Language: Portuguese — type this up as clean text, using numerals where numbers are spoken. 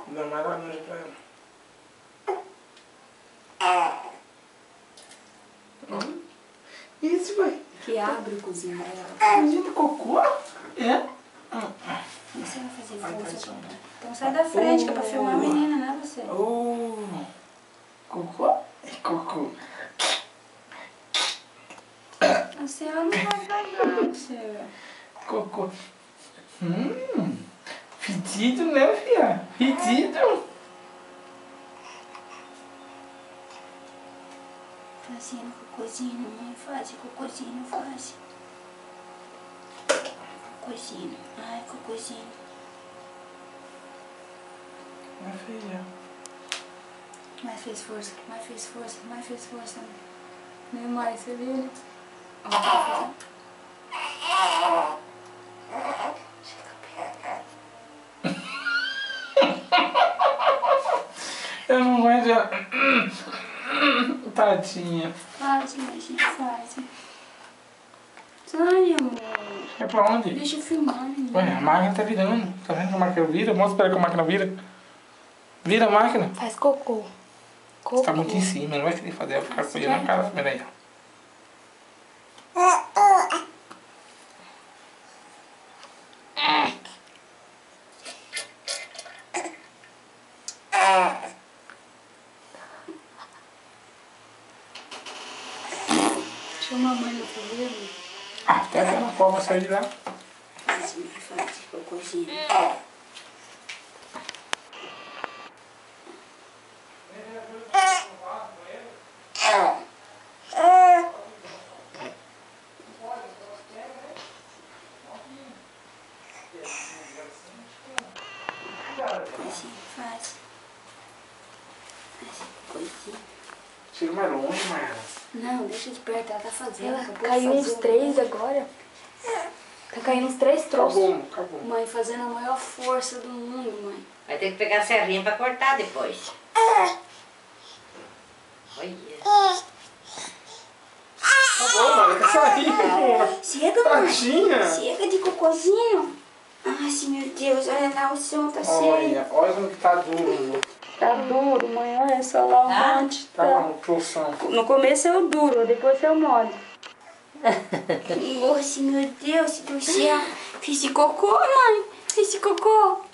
Dá mais laranja pra ela. Isso, vai. Que abre o cozinho dela. Gente, cocô? É? Você vai fazer força, papai. Então sai da frente, que é pra filmar a menina, não é você? Cocô? É cocô. Você não vai pagar, você. Cocô. Fedido, né, filha? Fedido. Fazendo cocôzinho, mamãe faz, cocôzinho faz. Cocôzinho, ai, cocôzinho. Minha filha. Mais fez força, mais fez força, mais fez força. Nem mais, você viu? Ó, tá Eu não aguento. Tadinha. faz, gente, faz. Sai, amor. É pra onde? Deixa eu filmar, menina. Ué, a máquina tá virando. Tá vendo que a máquina vira? Mostra pra ela que a máquina vira. Vira a máquina. Faz cocô. Você tá muito em cima, não vai querer fazer. Vai ficar com ele na cara. Pera aí. Chama a mãe no cabelo. Até que ela forma sair de lá. Faz cocôzinho. Faz. Cocôzinho. Chega mais longe, Mayara. Não, deixa de perto, ela tá fazendo. Caiu uns 3 agora. Tá caindo uns 3 troços. Acabou. Mãe, fazendo a maior força do mundo, mãe. Vai ter que pegar a serrinha pra cortar depois. Olha. Acabou, mano. Quer sair, amor? Chega, mãe. Tadinha. Chega de cocôzinho. Ai, meu Deus, olha lá, o som tá cheio. Olha como que tá duro. Tá duro, mãe. Olha só lá onde Tá tá. um troção. No começo é o duro, depois é o mole. Nossa, meu Deus do céu. Fiz cocô, mãe. Fiz cocô.